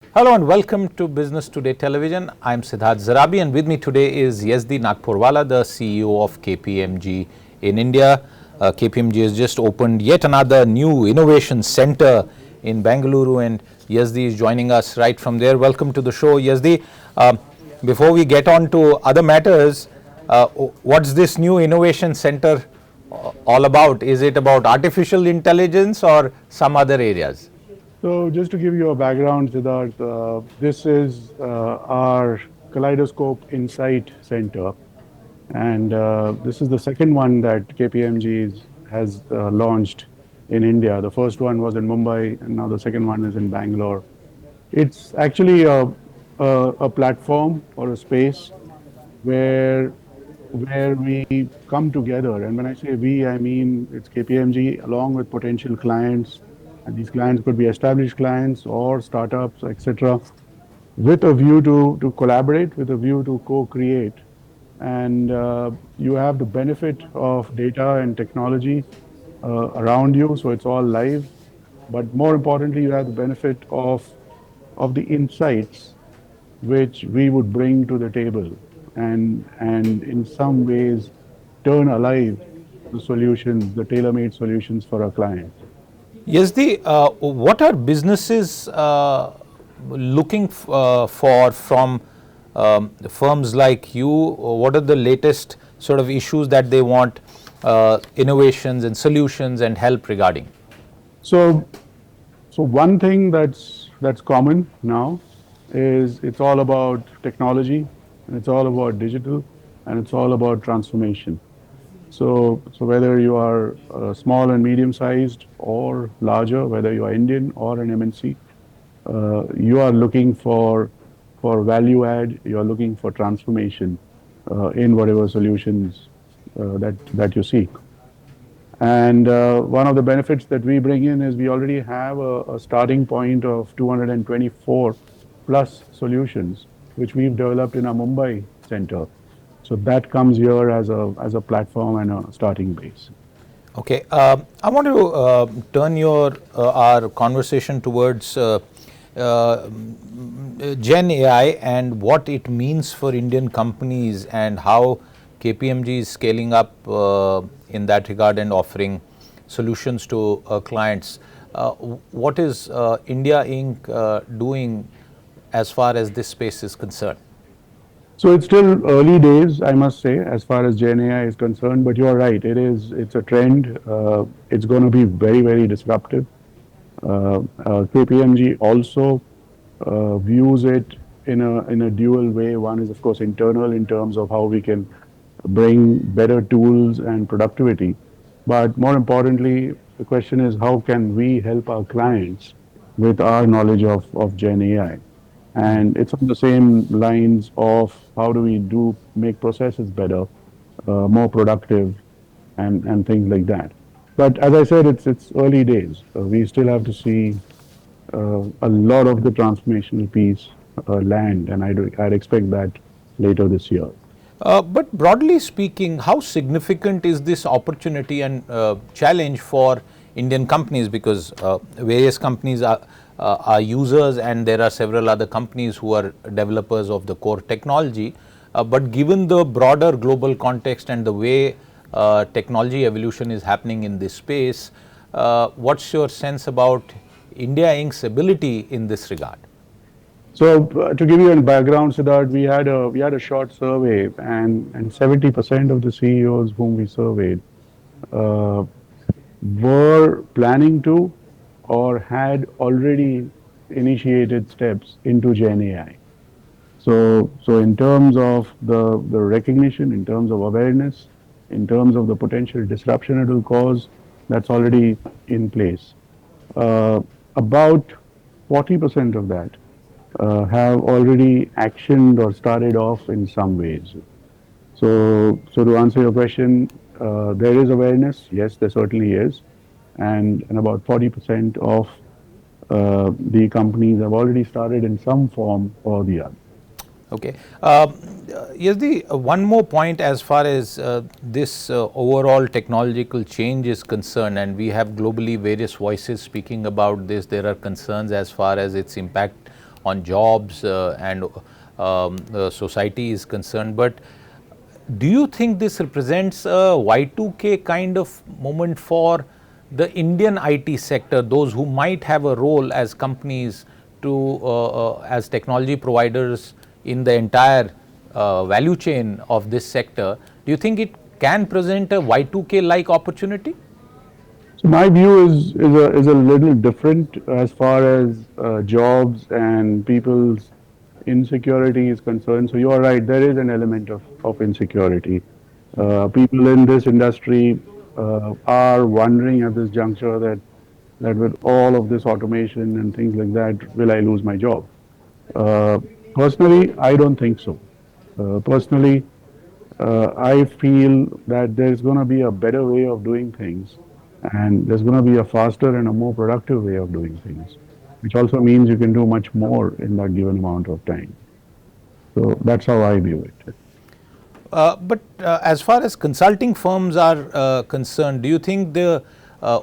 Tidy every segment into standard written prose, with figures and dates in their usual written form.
Hello and welcome to Business Today Television. I'm Siddharth Zarabi and with me today is Yezdi Nagporewalla, the CEO of KPMG in India. KPMG has just opened yet another new innovation center in Bengaluru and Yezdi is joining us right from there. Welcome to the show, Yezdi. Before we get on to other matters, what's this new innovation center all about? Is it about artificial intelligence or some other areas? So just to give you a background, Siddharth, this is our Kaleidoscope Insight Centre, and this is the second one that KPMG has launched in India. The first one was in Mumbai, and now the second one is in Bangalore. It's actually a platform or a space where we come together. And when I say we, I mean it's KPMG along with potential clients, and these clients could be established clients or startups, etc., with a view to collaborate, with a view to co-create. And you have the benefit of data and technology around you, so it's all live. But more importantly, you have the benefit of the insights which we would bring to the table, and in some ways turn alive the solutions, the tailor-made solutions for our clients. Yezdi, what are businesses looking for from firms like you? What are the latest sort of issues that they want innovations and solutions and help regarding? So, so one thing that's common now is it's all about technology, and it's all about digital, and it's all about transformation. So whether you are small and medium sized or larger, whether you are Indian or an MNC, you are looking for value add. You are looking for transformation in whatever solutions that you seek. And one of the benefits that we bring in is we already have a starting point of 224 plus solutions, which we've developed in our Mumbai center. So that comes here as a platform and a starting base. Okay, I want to turn our conversation towards Gen AI and what it means for Indian companies and how KPMG is scaling up in that regard and offering solutions to clients. What is India Inc. Doing as far as this space is concerned? So it's still early days, I must say, as far as Gen AI is concerned. But you are right; it's a trend. It's going to be very, very disruptive. KPMG also views it in a dual way. One is, of course, internal in terms of how we can bring better tools and productivity. But more importantly, the question is how can we help our clients with our knowledge of Gen AI? And it's on the same lines of how do we make processes better, more productive, and things like that. But as I said, it's early days. We still have to see a lot of the transformational piece land, and I'd expect that later this year. But broadly speaking, how significant is this opportunity and challenge for Indian companies? Because various companies are users and there are several other companies who are developers of the core technology. But given the broader global context and the way technology evolution is happening in this space, what's your sense about India Inc.'s ability in this regard? So to give you a background, Siddharth, we had a short survey, and 70% of the CEOs whom we surveyed uh, were planning to or had already initiated steps into Gen AI. So in terms of the recognition, in terms of awareness, in terms of the potential disruption it will cause, that's already in place. Uh, about 40% of that have already actioned or started off in some ways. So to answer your question, there is awareness. Yes, there certainly is, and about 40% of the companies have already started in some form or the other. Okay. Yezdi, one more point as far as this overall technological change is concerned, and we have globally various voices speaking about this. There are concerns as far as its impact on jobs and the society is concerned. But do you think this represents a Y2K kind of moment for the Indian IT sector, those who might have a role as companies as technology providers in the entire value chain of this sector? Do you think it can present a Y2K like opportunity? So my view is a little different as far as jobs and people's insecurity is concerned. So you are right, there is an element of insecurity. People in this industry are wondering at this juncture that with all of this automation and things like that, will I lose my job? Uh, Personally, I don't think so. Personally, I feel that there's going to be a better way of doing things, and there's going to be a faster and a more productive way of doing things, which also means you can do much more in that given amount of time. So that's how I view it. But as far as consulting firms are concerned, do you think the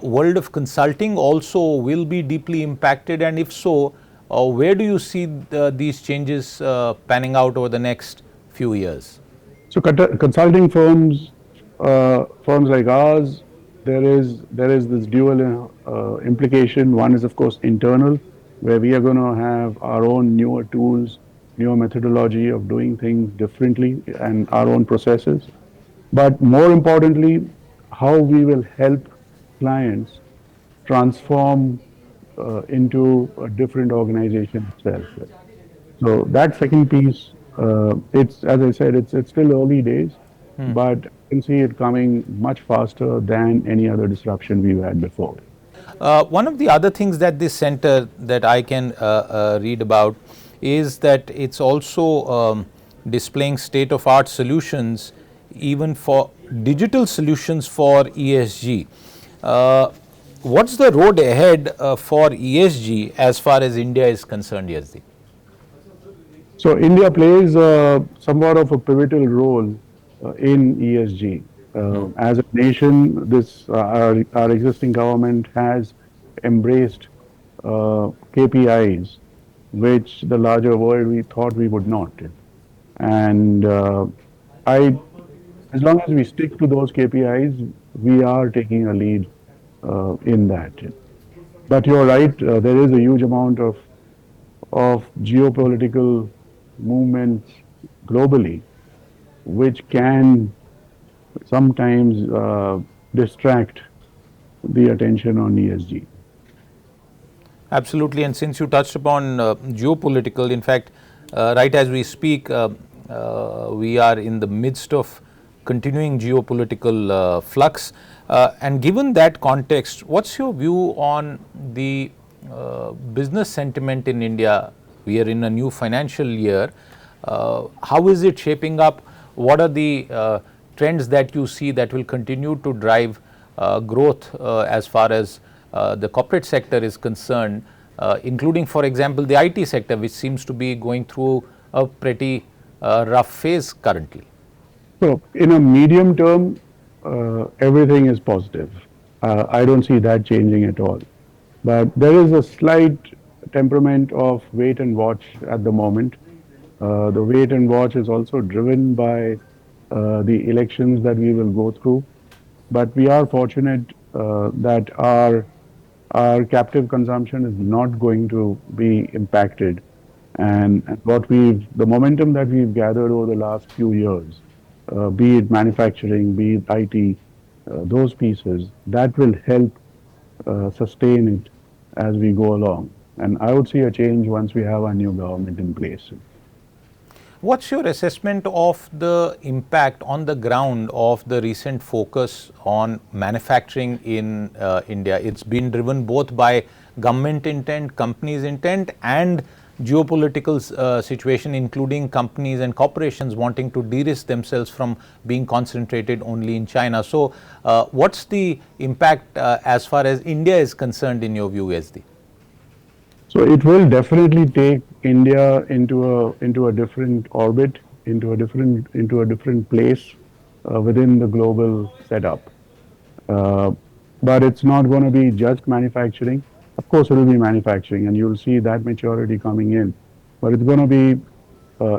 world of consulting also will be deeply impacted? And if so, where do you see these changes panning out over the next few years? So consulting firms, firms like ours, there is this dual implication. One is of course internal, where we are going to have our own newer tools, newer methodology of doing things differently, and our own processes. But more importantly, how we will help clients transform into a different organization itself. So that second piece, it's as I said, it's still early days, but I can see it coming much faster than any other disruption we've had before. One of the other things that this center that I can read about is that it's also displaying state-of-art solutions, even for digital solutions for ESG. What's the road ahead for ESG as far as India is concerned, Yezdi? So India plays somewhat of a pivotal role in ESG. As a nation, our existing government has embraced KPIs, which the larger world we thought we would not. And as long as we stick to those KPIs, we are taking a lead in that. But you're right, there is a huge amount of geopolitical movements globally, which can sometimes distract the attention on ESG. Absolutely, and since you touched upon geopolitical, in fact, right as we speak, we are in the midst of continuing geopolitical flux. And given that context, what's your view on the business sentiment in India? We are in a new financial year. How is it shaping up? What are the trends that you see that will continue to drive growth as far as the corporate sector is concerned, including, for example, the IT sector, which seems to be going through a pretty rough phase currently? So, in a medium term, everything is positive. I don't see that changing at all. But there is a slight temperament of wait and watch at the moment. The wait and watch is also driven by the elections that we will go through. But we are fortunate that our captive consumption is not going to be impacted. And the momentum that we've gathered over the last few years, be it manufacturing, be it IT, those pieces, that will help sustain it as we go along. And I would see a change once we have our new government in place. What's your assessment of the impact on the ground of the recent focus on manufacturing in India? It's been driven both by government intent, companies' intent, and geopolitical situation, including companies and corporations wanting to de-risk themselves from being concentrated only in China. So, what's the impact as far as India is concerned in your view, Yezdi? So it will definitely take India into a different orbit, into a different place within the global setup. But it's not going to be just manufacturing. Of course, it will be manufacturing, and you'll see that maturity coming in. but it's going to be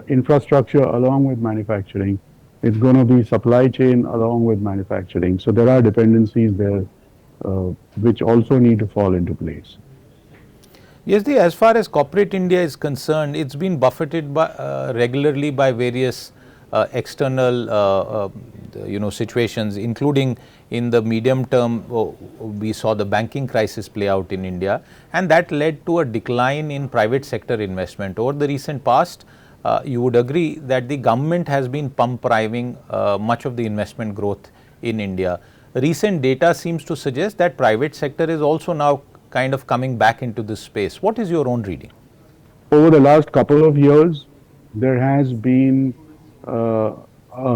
infrastructure along with manufacturing. It's going to be supply chain along with manufacturing. So there are dependencies there which also need to fall into place. Yes, as far as corporate India is concerned, it's been buffeted by, regularly by various external situations, including in the medium term. We saw the banking crisis play out in India, and that led to a decline in private sector investment. Over the recent past, you would agree that the government has been pump priming much of the investment growth in India. Recent data seems to suggest that private sector is also now kind of coming back into this space. What is your own reading? Over the last couple of years, there has been a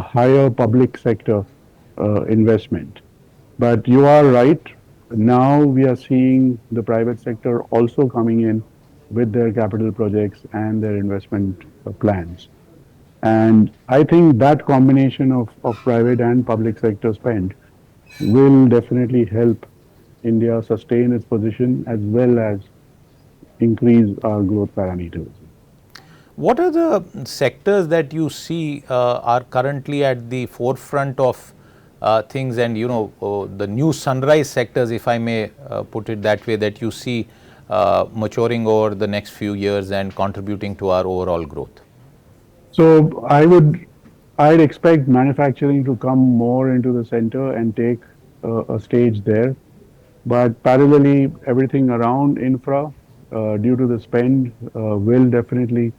higher public sector investment. But you are right. Now we are seeing the private sector also coming in with their capital projects and their investment plans. And I think that combination of private and public sector spend will definitely help India sustain its position as well as increase our growth parameters. What are the sectors that you see are currently at the forefront of things, and the new sunrise sectors, if I may put it that way, that you see maturing over the next few years and contributing to our overall growth? So I'd expect manufacturing to come more into the center and take a stage there. But parallelly, everything around infra, due to the spend, will definitely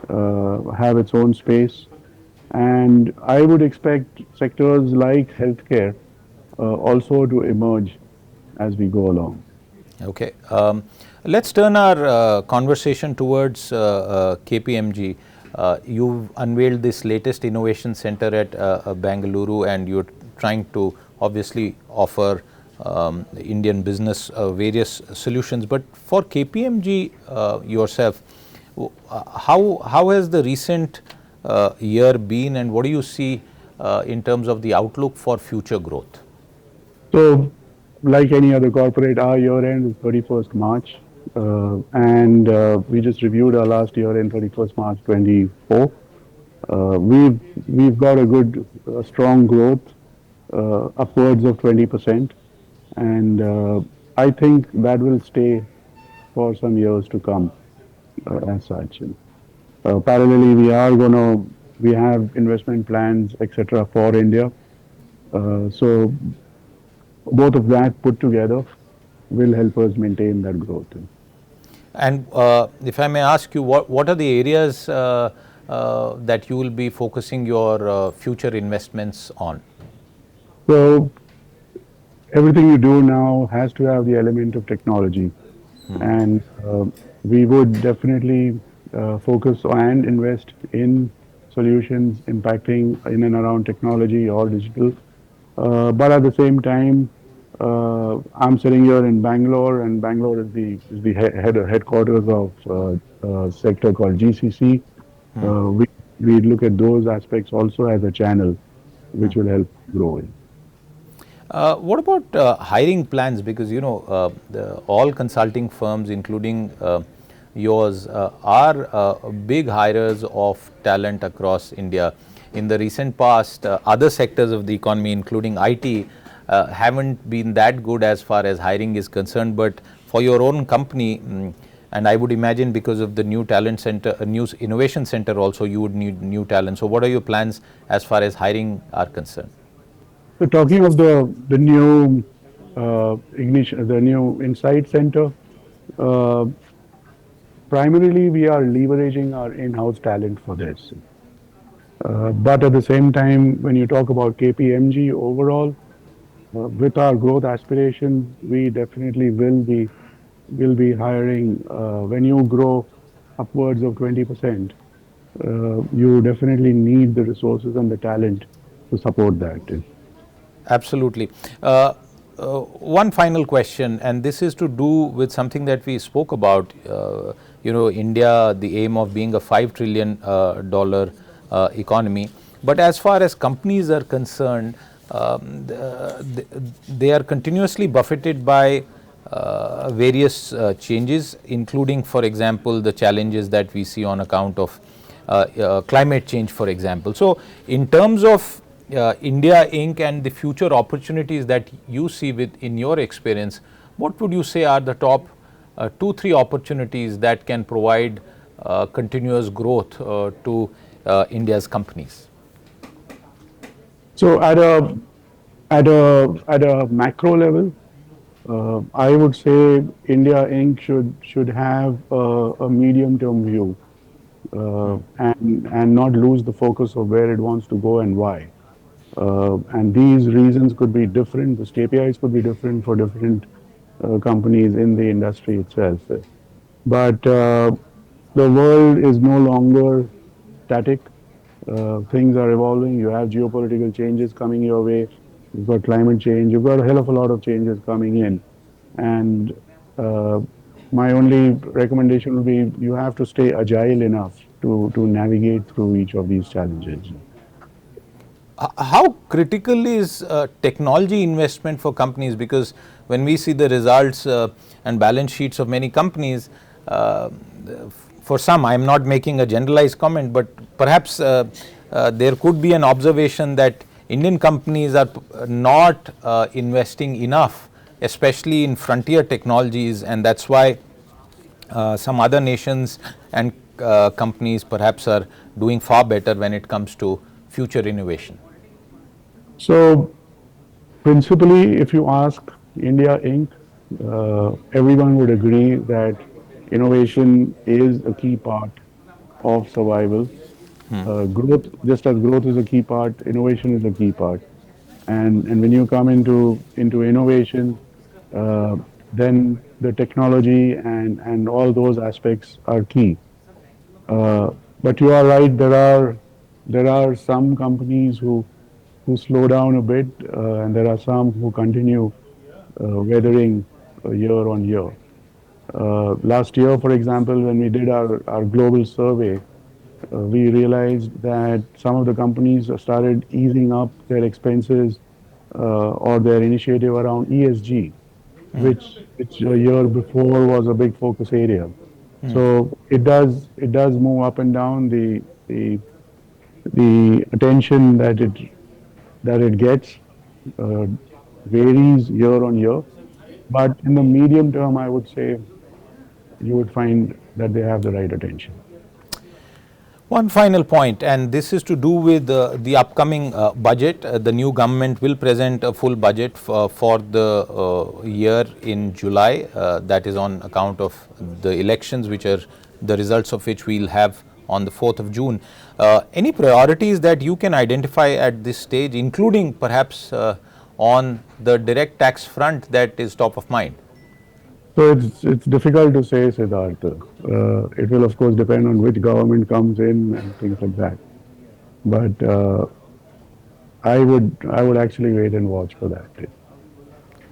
have its own space. And I would expect sectors like healthcare also to emerge as we go along. Okay. Let's turn our conversation towards KPMG. You've unveiled this latest innovation center at Bengaluru, and you're trying to obviously offer Indian business various solutions. But for KPMG yourself, how has the recent year been, and what do you see in terms of the outlook for future growth? So, like any other corporate, our year end is 31st March, and we just reviewed our last year end, 31st March 24. We've got a good, strong growth, upwards of 20%, and I think that will stay for some years to come as such. Parallelly, we have investment plans, etc., for India. So both of that put together will help us maintain that growth. And if I may ask you, what are the areas that you will be focusing your future investments on? So everything you do now has to have the element of technology, and we would definitely focus and invest in solutions impacting in and around technology or digital. But at the same time, I'm sitting here in Bangalore, and Bangalore is the headquarters of a sector called GCC. We look at those aspects also as a channel, which will help grow in. What about hiring plans? Because all consulting firms, including yours, are big hirers of talent across India. In the recent past, other sectors of the economy, including IT, haven't been that good as far as hiring is concerned. But for your own company, and I would imagine because of the new talent center, new innovation center also, you would need new talent. So what are your plans as far as hiring are concerned? So talking of the new ignition, the new Insight Center, primarily we are leveraging our in-house talent for this. But at the same time, when you talk about KPMG overall, with our growth aspirations, we definitely will be hiring. When you grow upwards of 20%, you definitely need the resources and the talent to support that. Absolutely. One final question, and this is to do with something that we spoke about. India, the aim of being a $5 trillion economy. But as far as companies are concerned, they are continuously buffeted by various changes, including, for example, the challenges that we see on account of climate change, for example. So, in terms of India Inc. and the future opportunities that you see in your experience, what would you say are the top 2-3 opportunities that can provide continuous growth to India's companies? So at a macro level, I would say India Inc. should have a medium-term view and not lose the focus of where it wants to go and why. And these reasons could be different. The KPIs could be different for different companies in the industry itself. But the world is no longer static. Things are evolving. You have geopolitical changes coming your way. You've got climate change. You've got a hell of a lot of changes coming in. And my only recommendation would be you have to stay agile enough to navigate through each of these challenges. How critical is technology investment for companies? Because when we see the results and balance sheets of many companies, for some, I am not making a generalized comment, but perhaps there could be an observation that Indian companies are not investing enough, especially in frontier technologies, and that's why some other nations and companies perhaps are doing far better when it comes to future innovation. So, principally, if you ask India Inc., everyone would agree that innovation is a key part of survival. Growth, just as growth is a key part, innovation is a key part. And when you come into innovation, then the technology and all those aspects are key. But you are right, there are some companies who slow down a bit, and there are some who continue weathering year on year. Last year, for example, when we did our global survey, we realized that some of the companies started easing up their expenses or their initiative around ESG, which a year before was a big focus area. So it does move up and down. The attention that it gets varies year on year, but in the medium term, I would say you would find that they have the right attention. One final point, and this is to do with the upcoming budget. The new government will present a full budget for the year in July. That is on account of the elections, which are the results of which we'll have on the 4th of June. Any priorities that you can identify at this stage, including perhaps on the direct tax front, that is top of mind? So it's difficult to say, Siddharth. It will of course depend on which government comes in and things like that. But I would actually wait and watch for that.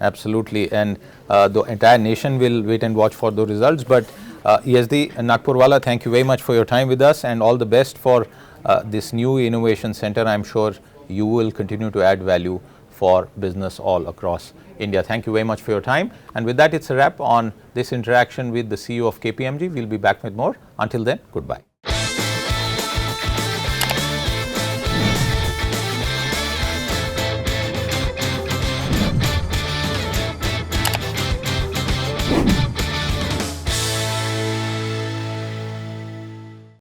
Absolutely, and the entire nation will wait and watch for the results. But Yezdi Nagporewalla, thank you very much for your time with us, and all the best for this new innovation center. I'm sure you will continue to add value for business all across India. Thank you very much for your time. And with that, it's a wrap on this interaction with the CEO of KPMG. We'll be back with more. Until then, goodbye.